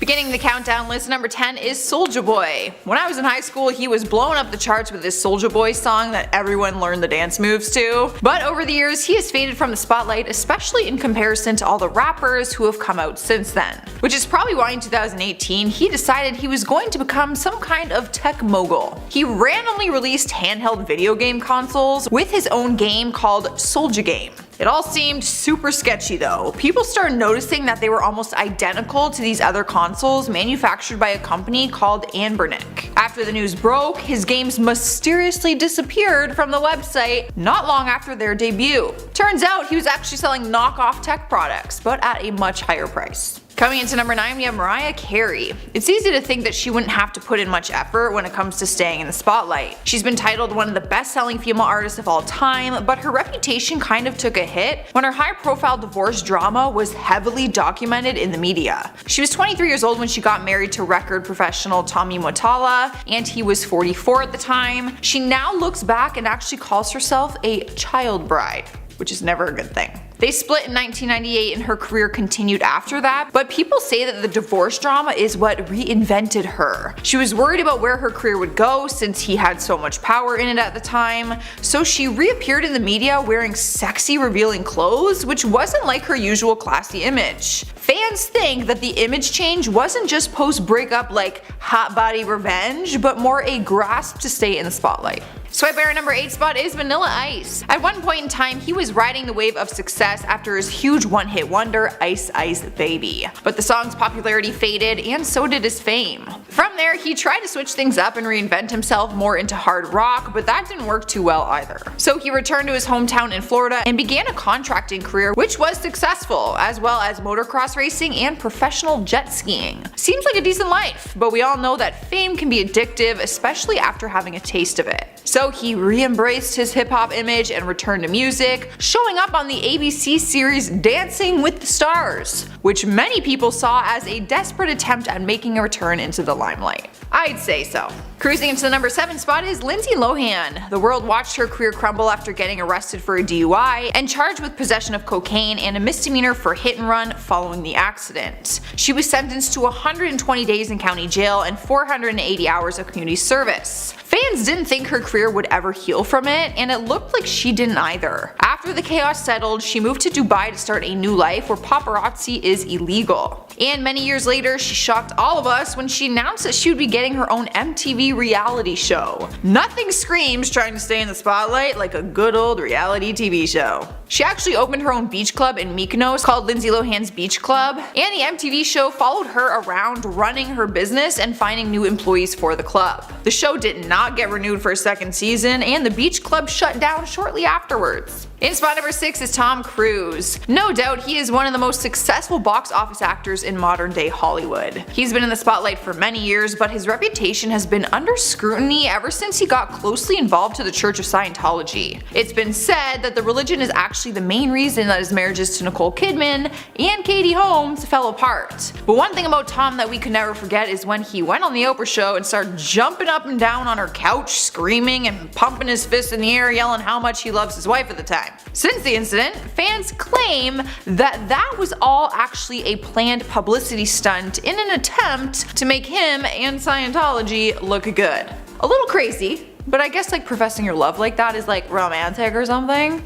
Beginning the countdown list, number 10 is Soulja Boy. When I was in high school, he was blowing up the charts with this Soulja Boy song that everyone learned the dance moves to. But over the years, he has faded from the spotlight, especially in comparison to all the rappers who have come out since then. Which is probably why in 2018, he decided he was going to become some kind of tech mogul. He randomly released handheld video game consoles with his own game called Soulja Game. It all seemed super sketchy though. People started noticing that they were almost identical to these other consoles manufactured by a company called Anbernic. After the news broke, his games mysteriously disappeared from the website not long after their debut. Turns out he was actually selling knockoff tech products, but at a much higher price. Coming into number 9, we have Mariah Carey. It's easy to think that she wouldn't have to put in much effort when it comes to staying in the spotlight. She's been titled one of the best-selling female artists of all time, but her reputation kind of took a hit when her high-profile divorce drama was heavily documented in the media. She was 23 years old when she got married to record professional Tommy Mottola, and he was 44 at the time. She now looks back and actually calls herself a child bride, which is never a good thing. They split in 1998 and her career continued after that, but people say that the divorce drama is what reinvented her. She was worried about where her career would go since he had so much power in it at the time, so she reappeared in the media wearing sexy revealing clothes, which wasn't like her usual classy image. Fans think that the image change wasn't just post-breakup like hot body revenge, but more a grasp to stay in the spotlight. Swipe Bear number 8 spot is Vanilla Ice. At one point in time, he was riding the wave of success after his huge one-hit wonder, Ice Ice Baby. But the song's popularity faded, and so did his fame. From there, he tried to switch things up and reinvent himself more into hard rock, but that didn't work too well either. So he returned to his hometown in Florida and began a contracting career which was successful, as well as motocross racing and professional jet skiing. Seems like a decent life, but we all know that fame can be addictive, especially after having a taste of it. So he re-embraced his hip-hop image and returned to music, showing up on the ABC series Dancing with the Stars, which many people saw as a desperate attempt at making a return into the limelight. I'd say so. Cruising into the number 7 spot is Lindsay Lohan. The world watched her career crumble after getting arrested for a DUI and charged with possession of cocaine and a misdemeanor for hit and run following the accident. She was sentenced to 120 days in county jail and 480 hours of community service. Fans didn't think her career would ever heal from it, and it looked like she didn't either. After the chaos settled, she moved to Dubai to start a new life where paparazzi is illegal. And many years later, she shocked all of us when she announced that she would be getting her own MTV reality show. Nothing screams trying to stay in the spotlight like a good old reality TV show. She actually opened her own beach club in Mykonos called Lindsay Lohan's Beach Club, and the MTV show followed her around running her business and finding new employees for the club. The show did not get renewed for a second season, and the beach club shut down shortly afterwards. In spot number 6 is Tom Cruise. No doubt he is one of the most successful box office actors in modern day Hollywood. He's been in the spotlight for many years, but his reputation has been under scrutiny ever since he got closely involved to the Church of Scientology. It's been said that the religion is actually the main reason that his marriages to Nicole Kidman and Katie Holmes fell apart. But one thing about Tom that we could never forget is when he went on the Oprah show and started jumping up and down on her couch, screaming and pumping his fist in the air, yelling how much he loves his wife at the time. Since the incident, fans claim that that was all actually a planned publicity stunt in an attempt to make him and Scientology look good. A little crazy, but I guess like professing your love like that is like romantic or something.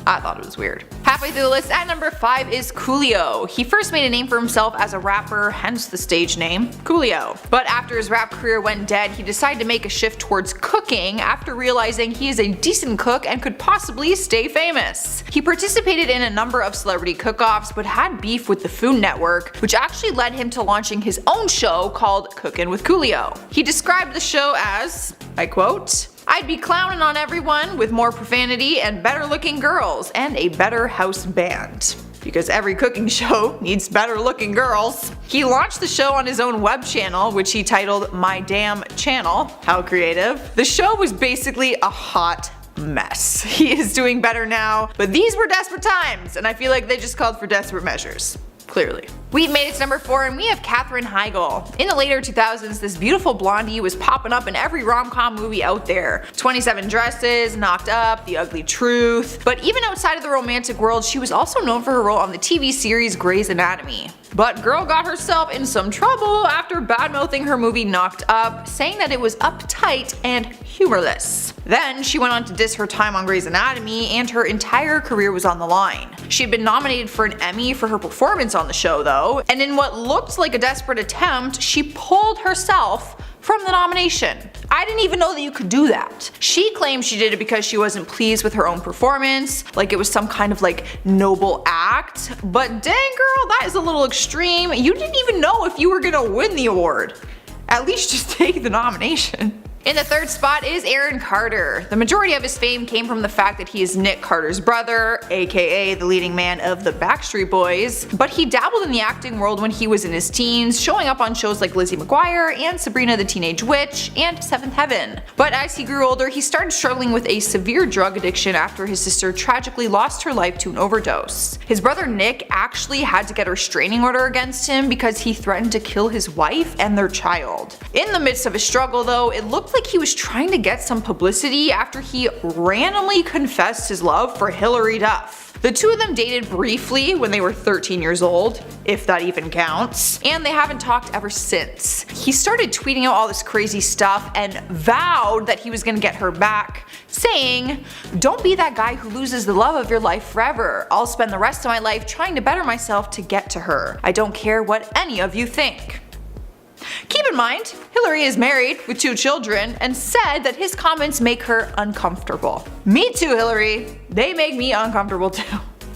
I thought it was weird. Halfway through the list at number 5 is Coolio. He first made a name for himself as a rapper, hence the stage name, Coolio. But after his rap career went dead, he decided to make a shift towards cooking after realizing he is a decent cook and could possibly stay famous. He participated in a number of celebrity cook-offs but had beef with the Food Network, which actually led him to launching his own show called Cookin' with Coolio. He described the show as, I quote, "I'd be clowning on everyone with more profanity and better looking girls and a better house band." Because every cooking show needs better looking girls. He launched the show on his own web channel, which he titled My Damn Channel. How creative. The show was basically a hot mess. He is doing better now, but these were desperate times, and I feel like they just called for desperate measures. Clearly. We've made it to number 4, and we have Katherine Heigl. In the later 2000s, this beautiful blondie was popping up in every rom-com movie out there. 27 Dresses, Knocked Up, The Ugly Truth. But even outside of the romantic world, she was also known for her role on the TV series Grey's Anatomy. But girl got herself in some trouble after badmouthing her movie Knocked Up, saying that it was uptight and humorless. Then she went on to diss her time on Grey's Anatomy, and her entire career was on the line. She had been nominated for an Emmy for her performance on the show though, and in what looked like a desperate attempt, she pulled herself from the nomination. I didn't even know that you could do that. She claimed she did it because she wasn't pleased with her own performance, like it was some kind of noble act, but dang girl, that is a little extreme. You didn't even know if you were gonna win the award. At least just take the nomination. In the 3rd spot is Aaron Carter. The majority of his fame came from the fact that he is Nick Carter's brother, aka the leading man of the Backstreet Boys, but he dabbled in the acting world when he was in his teens, showing up on shows like Lizzie McGuire and Sabrina the Teenage Witch and Seventh Heaven. But as he grew older, he started struggling with a severe drug addiction after his sister tragically lost her life to an overdose. His brother Nick actually had to get a restraining order against him because he threatened to kill his wife and their child. In the midst of his struggle though, it looked like he was trying to get some publicity after he randomly confessed his love for Hilary Duff. The two of them dated briefly when they were 13 years old, if that even counts, and they haven't talked ever since. He started tweeting out all this crazy stuff and vowed that he was gonna get her back, saying, "Don't be that guy who loses the love of your life forever. I'll spend the rest of my life trying to better myself to get to her. I don't care what any of you think." Keep in mind, Hilary is married with 2 children and said that his comments make her uncomfortable. Me too, Hilary. They make me uncomfortable too.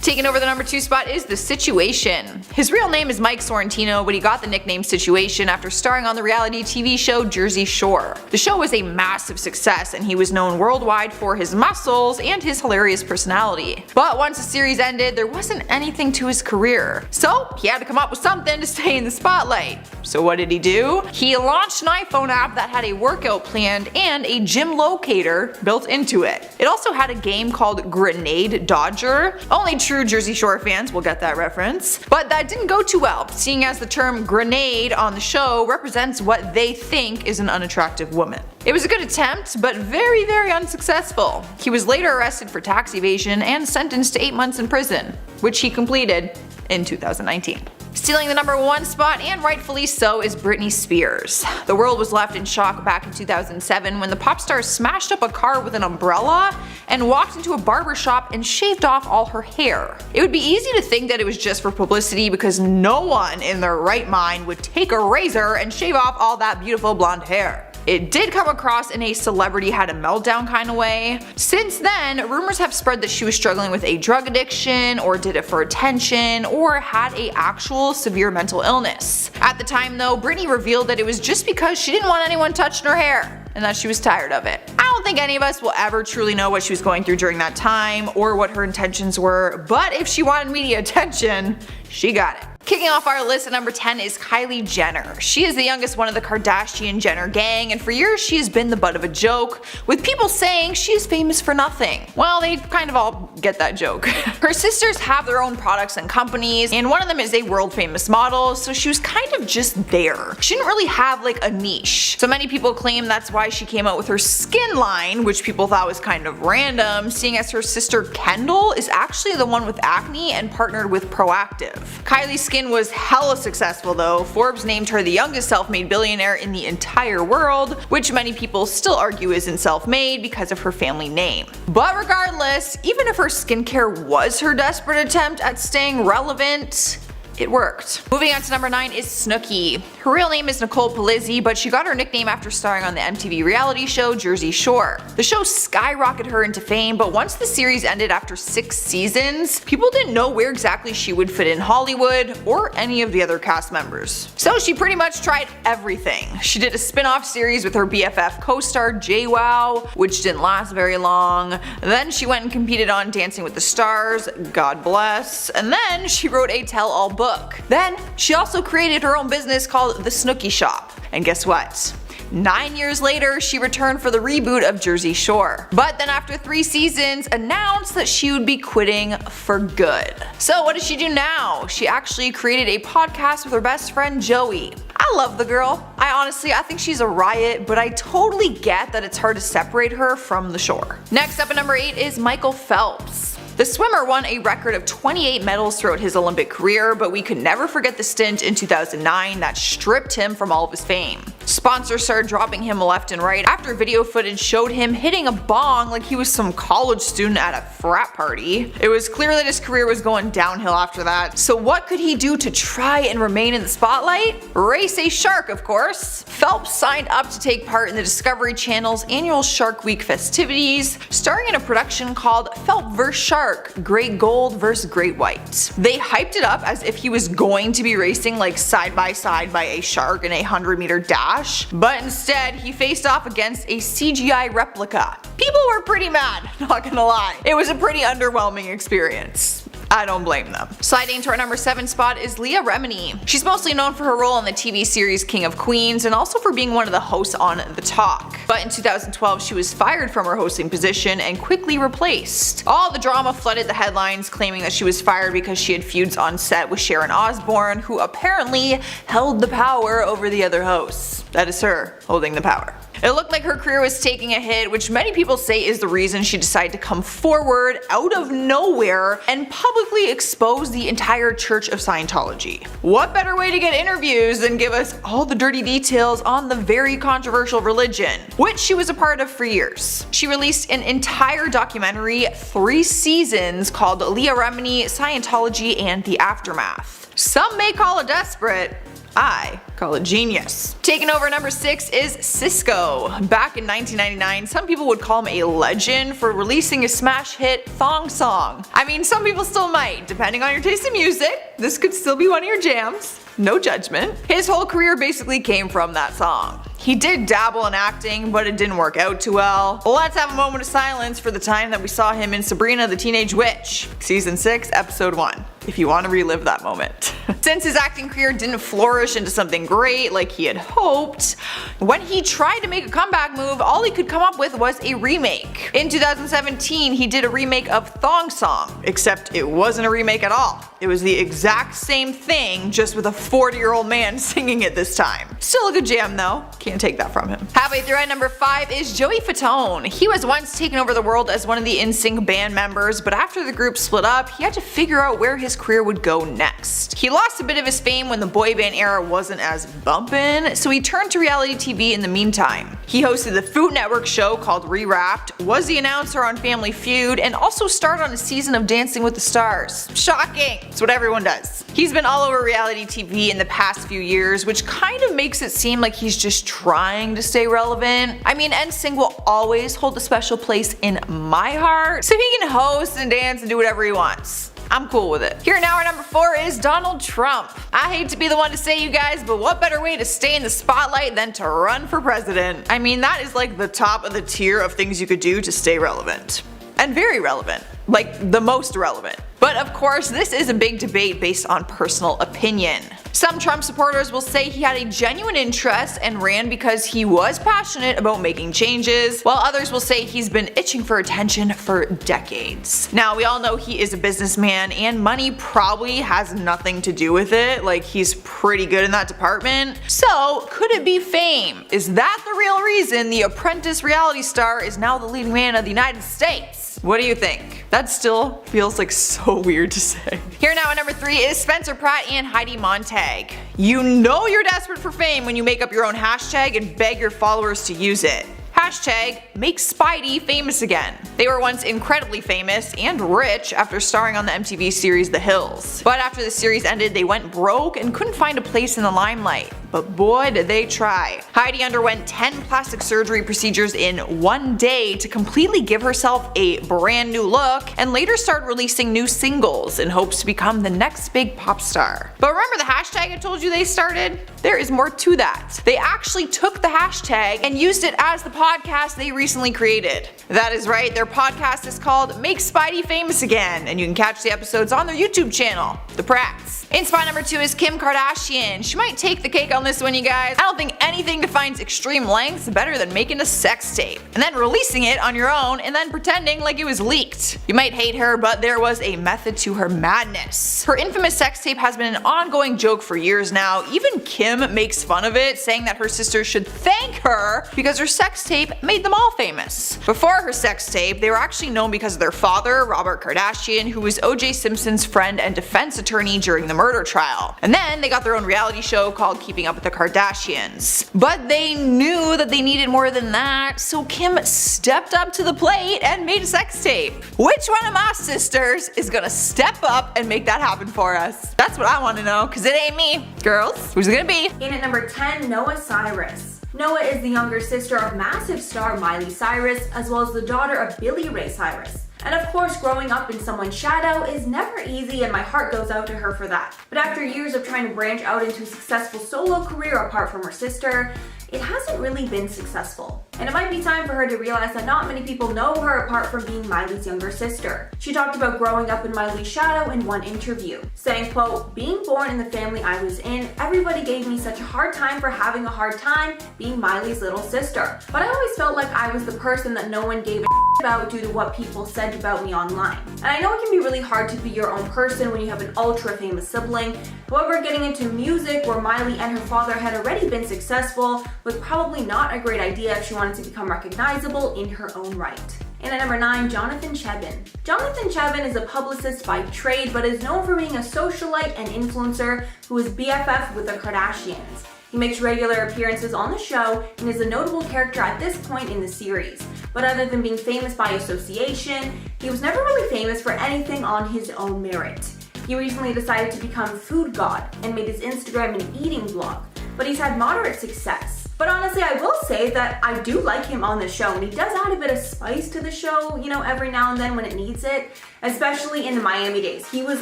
Taking over the number 2 spot is The Situation. His real name is Mike Sorrentino, but he got the nickname Situation after starring on the reality TV show Jersey Shore. The show was a massive success and he was known worldwide for his muscles and his hilarious personality. But once the series ended, there wasn't anything to his career. So he had to come up with something to stay in the spotlight. So what did he do? He launched an iPhone app that had a workout plan and a gym locator built into it. It also had a game called Grenade Dodger. Only true Jersey Shore fans will get that reference. But that didn't go too well, seeing as the term grenade on the show represents what they think is an unattractive woman. It was a good attempt, but very, very unsuccessful. He was later arrested for tax evasion and sentenced to 8 months in prison, which he completed in 2019. Stealing the number 1 spot, and rightfully so, is Britney Spears. The world was left in shock back in 2007 when the pop star smashed up a car with an umbrella and walked into a barber shop and shaved off all her hair. It would be easy to think that it was just for publicity because no one in their right mind would take a razor and shave off all that beautiful blonde hair. It did come across in a celebrity had a meltdown kind of way. Since then, rumors have spread that she was struggling with a drug addiction, or did it for attention, or had a actual severe mental illness. At the time though, Britney revealed that it was just because she didn't want anyone touching her hair, and that she was tired of it. I don't think any of us will ever truly know what she was going through during that time, or what her intentions were, but if she wanted media attention, she got it. Kicking off our list at number 10 is Kylie Jenner. She is the youngest one of the Kardashian Jenner gang, and for years she has been the butt of a joke, with people saying she is famous for nothing. Well, they kind of all get that joke. Her sisters have their own products and companies, and one of them is a world famous model, so she was kind of just there. She didn't really have a niche. So many people claim that's why she came out with her skin line, which people thought was kind of random, seeing as her sister Kendall is actually the one with acne and partnered with Proactive. Kylie's skin was hella successful though. Forbes named her the youngest self-made billionaire in the entire world, which many people still argue isn't self-made because of her family name. But regardless, even if her skincare was her desperate attempt at staying relevant, it worked. Moving on to number 9 is Snooki. Her real name is Nicole Palizzi, but she got her nickname after starring on the MTV reality show Jersey Shore. The show skyrocketed her into fame, but once the series ended after 6 seasons, people didn't know where exactly she would fit in Hollywood or any of the other cast members. So she pretty much tried everything. She did a spin-off series with her BFF co-star JWoww, which didn't last very long. Then she went and competed on Dancing with the Stars, God bless, and then she wrote a tell-all book. Then she also created her own business called The Snooki Shop. And guess what? 9 years later, she returned for the reboot of Jersey Shore. But then after 3 seasons, announced that she would be quitting for good. So what does she do now? She actually created a podcast with her best friend Joey. I love the girl. I think she's a riot, but I totally get that it's hard to separate her from the shore. Next up at number 8 is Michael Phelps. The swimmer won a record of 28 medals throughout his Olympic career, but we could never forget the stint in 2009 that stripped him from all of his fame. Sponsors started dropping him left and right after video footage showed him hitting a bong like he was some college student at a frat party. It was clear that his career was going downhill after that. So what could he do to try and remain in the spotlight? Race a shark, of course. Phelps signed up to take part in the Discovery Channel's annual Shark Week festivities, starring in a production called Phelps vs. Shark, Great Gold vs. Great White. They hyped it up as if he was going to be racing like side by side by a shark in a 100-meter dash, but instead he faced off against a CGI replica. People were pretty mad, not gonna lie. It was a pretty underwhelming experience. I don't blame them. Sliding to our number 7 spot is Leah Remini. She's mostly known for her role in the TV series King of Queens and also for being one of the hosts on The Talk. But in 2012 she was fired from her hosting position and quickly replaced. All the drama flooded the headlines, claiming that she was fired because she had feuds on set with Sharon Osbourne, who apparently held the power over the other hosts. That is her holding the power. It looked like her career was taking a hit, which many people say is the reason she decided to come forward out of nowhere and publicly expose the entire Church of Scientology. What better way to get interviews than give us all the dirty details on the very controversial religion, which she was a part of for years. She released an entire documentary, 3 seasons, called Leah Remini, Scientology and the Aftermath. Some may call it desperate. I call it genius. Taking over number 6 is Cisco. Back in 1999, some people would call him a legend for releasing a smash hit thong song. I mean, some people still might, depending on your taste in music. This could still be one of your jams. No judgment. His whole career basically came from that song. He did dabble in acting, but it didn't work out too well. Let's have a moment of silence for the time that we saw him in Sabrina the Teenage Witch, Season 6, Episode 1, if you want to relive that moment. Since his acting career didn't flourish into something great like he had hoped, when he tried to make a comeback move, all he could come up with was a remake. In 2017, he did a remake of Thong Song, except it wasn't a remake at all. It was the exact same thing, just with a 40-year-old man singing it this time. Still a good jam though. Can't take that from him. Halfway through at number 5 is Joey Fatone. He was once taken over the world as one of the NSYNC band members, but after the group split up, he had to figure out where his career would go next. He lost a bit of his fame when the boy band era wasn't as bumpin', so he turned to reality TV in the meantime. He hosted the Food Network show called Rewrapped, was the announcer on Family Feud, and also starred on a season of Dancing with the Stars. Shocking! It's what everyone does. He's been all over reality TV in the past few years, which kind of makes it seem like he's just trying to stay relevant. I mean, NSYNC will always hold a special place in my heart, so he can host and dance and do whatever he wants. I'm cool with it. Here now, our number 4 is Donald Trump. I hate to be the one to say, you guys, but what better way to stay in the spotlight than to run for president? I mean, that is like the top of the tier of things you could do to stay relevant. And very relevant. Like, the most relevant. But of course, this is a big debate based on personal opinion. Some Trump supporters will say he had a genuine interest and ran because he was passionate about making changes, while others will say he's been itching for attention for decades. Now, we all know he is a businessman and money probably has nothing to do with it, like he's pretty good in that department. So, could it be fame? Is that the real reason the Apprentice reality star is now the leading man of the United States? What do you think? That still feels like so weird to say. Here now at number 3 is Spencer Pratt and Heidi Montag. You know you're desperate for fame when you make up your own hashtag and beg your followers to use it. Hashtag make Spidey famous again. They were once incredibly famous and rich after starring on the MTV series The Hills. But after the series ended, they went broke and couldn't find a place in the limelight. But boy did they try. Heidi underwent 10 plastic surgery procedures in 1 day to completely give herself a brand new look, and later started releasing new singles in hopes to become the next big pop star. But remember the hashtag I told you they started? There is more to that. They actually took the hashtag and used it as the podcast they recently created. That is right, their podcast is called Make Spidey Famous Again, and you can catch the episodes on their YouTube channel, The Pratts. In spot number 2 is Kim Kardashian. She might take the cake on this one, you guys. I don't think anything defines extreme lengths better than making a sex tape and then releasing it on your own and then pretending like it was leaked. You might hate her, but there was a method to her madness. Her infamous sex tape has been an ongoing joke for years now. Even Kim makes fun of it, saying that her sisters should thank her because her sex tape made them all famous. Before her sex tape, they were actually known because of their father, Robert Kardashian, who was O.J. Simpson's friend and defense attorney during the murder trial. And then they got their own reality show called Keeping Up with the Kardashians. But they knew that they needed more than that, so Kim stepped up to the plate and made a sex tape. Which one of my sisters is gonna step up and make that happen for us? That's what I want to know, cause it ain't me. Girls, who's it gonna be? In at number 10, Noah Cyrus. Noah is the younger sister of massive star Miley Cyrus, as well as the daughter of Billy Ray Cyrus. And of course, growing up in someone's shadow is never easy, and my heart goes out to her for that. But after years of trying to branch out into a successful solo career apart from her sister, it hasn't really been successful. And it might be time for her to realize that not many people know her apart from being Miley's younger sister. She talked about growing up in Miley's shadow in one interview, saying, quote, "Being born in the family I was in, everybody gave me such a hard time for having a hard time being Miley's little sister. But I always felt like I was the person that no one gave a about due to what people said about me online." And I know it can be really hard to be your own person when you have an ultra famous sibling. However, getting into music where Miley and her father had already been successful was probably not a great idea if she wanted to become recognizable in her own right. And at number 9, Jonathan Cheban. Jonathan Cheban is a publicist by trade, but is known for being a socialite and influencer who is BFF with the Kardashians. He makes regular appearances on the show and is a notable character at this point in the series. But other than being famous by association, he was never really famous for anything on his own merit. He recently decided to become food god and made his Instagram an eating blog, but he's had moderate success. But honestly, I will say that I do like him on the show, and he does add a bit of spice to the show, you know, every now and then when it needs it, especially in the Miami days. He was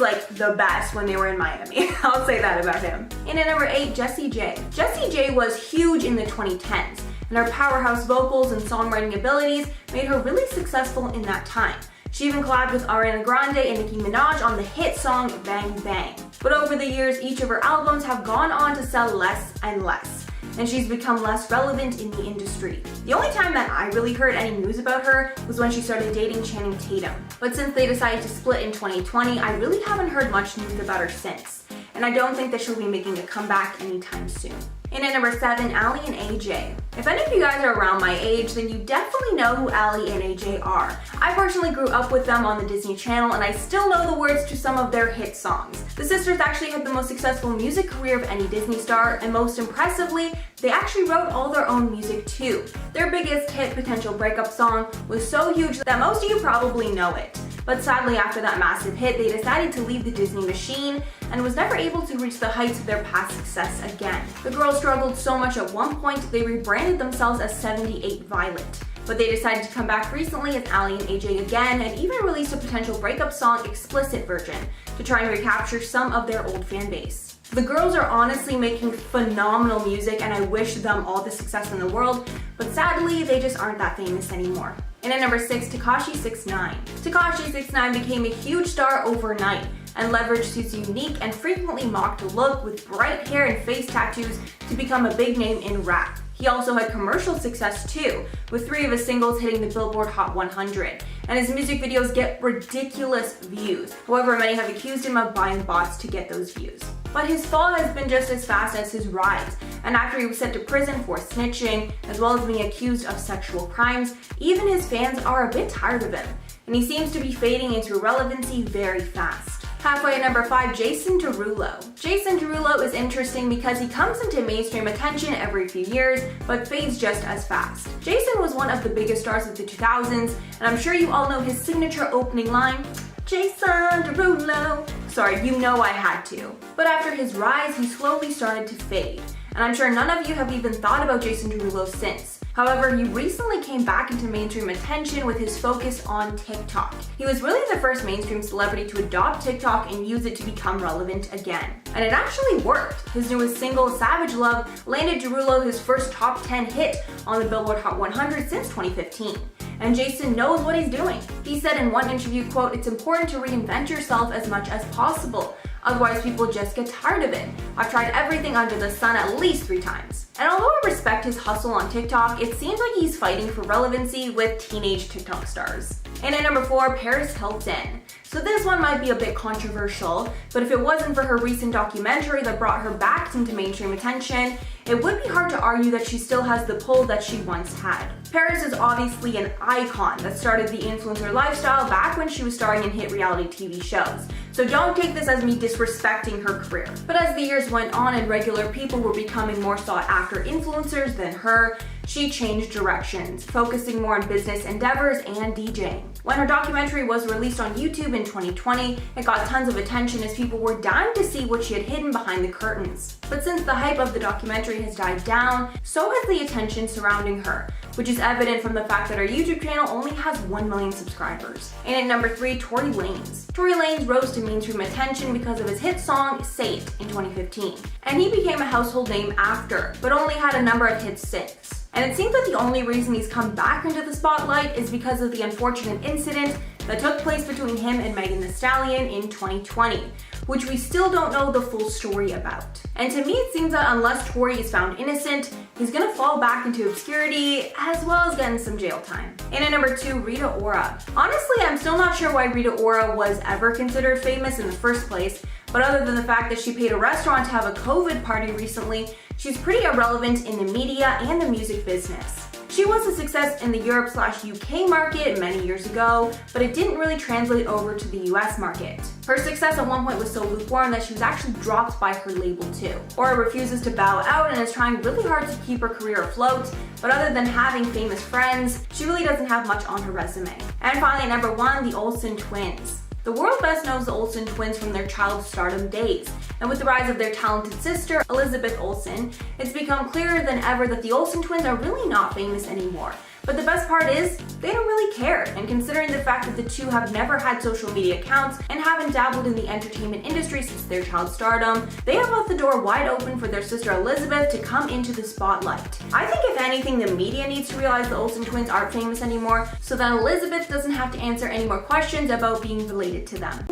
like the best when they were in Miami. I'll say that about him. And at number 8, Jessie J. Jessie J was huge in the 2010s, and her powerhouse vocals and songwriting abilities made her really successful in that time. She even collabed with Ariana Grande and Nicki Minaj on the hit song Bang Bang. But over the years, each of her albums have gone on to sell less and less, and she's become less relevant in the industry. The only time that I really heard any news about her was when she started dating Channing Tatum. But since they decided to split in 2020, I really haven't heard much news about her since. And I don't think that she'll be making a comeback anytime soon. And at number 7, Aly and AJ. If any of you guys are around my age, then you definitely know who Aly and AJ are. I personally grew up with them on the Disney Channel, and I still know the words to some of their hit songs. The sisters actually had the most successful music career of any Disney star, and most impressively, they actually wrote all their own music too. Their biggest hit, Potential Breakup Song, was so huge that most of you probably know it. But sadly, after that massive hit, they decided to leave the Disney machine and was never able to reach the heights of their past success again. The girls struggled so much at one point, they rebranded themselves as 78 Violet. But they decided to come back recently as Aly and AJ again, and even released a Potential Breakup Song explicit version to try and recapture some of their old fan base. The girls are honestly making phenomenal music, and I wish them all the success in the world, but sadly, they just aren't that famous anymore. And at number 6, Tekashi 6ix9ine. Tekashi 6ix9ine became a huge star overnight and leveraged his unique and frequently mocked look with bright hair and face tattoos to become a big name in rap. He also had commercial success too, with 3 of his singles hitting the Billboard Hot 100, and his music videos get ridiculous views. However, many have accused him of buying bots to get those views. But his fall has been just as fast as his rise, and after he was sent to prison for snitching, as well as being accused of sexual crimes, even his fans are a bit tired of him, and he seems to be fading into irrelevancy very fast. Halfway at number 5, Jason Derulo. Jason Derulo is interesting because he comes into mainstream attention every few years, but fades just as fast. Jason was one of the biggest stars of the 2000s, and I'm sure you all know his signature opening line, Jason Derulo. Sorry, you know I had to. But after his rise, he slowly started to fade, and I'm sure none of you have even thought about Jason Derulo since. However, he recently came back into mainstream attention with his focus on TikTok. He was really the first mainstream celebrity to adopt TikTok and use it to become relevant again. And it actually worked. His newest single, Savage Love, landed Derulo his first top 10 hit on the Billboard Hot 100 since 2015. And Jason knows what he's doing. He said in one interview, quote, "It's important to reinvent yourself as much as possible. Otherwise, people just get tired of it. I've tried everything under the sun at least 3 times. And although I respect his hustle on TikTok, it seems like he's fighting for relevancy with teenage TikTok stars. And at number 4, Paris Hilton. So this one might be a bit controversial, but if it wasn't for her recent documentary that brought her back into mainstream attention, it would be hard to argue that she still has the pull that she once had. Paris is obviously an icon that started the influencer lifestyle back when she was starring in hit reality TV shows. So don't take this as me disrespecting her career. But as the years went on and regular people were becoming more sought after influencers than her, she changed directions, focusing more on business endeavors and DJing. When her documentary was released on YouTube in 2020, it got tons of attention as people were dying to see what she had hidden behind the curtains. But since the hype of the documentary has died down, so has the attention surrounding her, which is evident from the fact that her YouTube channel only has 1 million subscribers. And at number 3, Tory Lanez. Tory Lanez rose to mainstream attention because of his hit song Say It in 2015. And he became a household name after, but only had a number of hits since. And it seems that the only reason he's come back into the spotlight is because of the unfortunate incident that took place between him and Megan Thee Stallion in 2020, which we still don't know the full story about. And to me, it seems that unless Tory is found innocent, he's gonna fall back into obscurity as well as getting some jail time. And at number 2, Rita Ora. Honestly, I'm still not sure why Rita Ora was ever considered famous in the first place, but other than the fact that she paid a restaurant to have a COVID party recently, she's pretty irrelevant in the media and the music business. She was a success in the Europe/UK market many years ago, but it didn't really translate over to the US market. Her success at one point was so lukewarm that she was actually dropped by her label too. Ora refuses to bow out and is trying really hard to keep her career afloat, but other than having famous friends, she really doesn't have much on her resume. And finally, at number 1, the Olsen Twins. The world best knows the Olsen Twins from their child stardom days, and with the rise of their talented sister, Elizabeth Olsen, it's become clearer than ever that the Olsen Twins are really not famous anymore. But the best part is, they don't really care, and considering the fact that the two have never had social media accounts and haven't dabbled in the entertainment industry since their child stardom, they have left the door wide open for their sister Elizabeth to come into the spotlight. I think if anything, the media needs to realize the Olsen Twins aren't famous anymore so that Elizabeth doesn't have to answer any more questions about being related to them.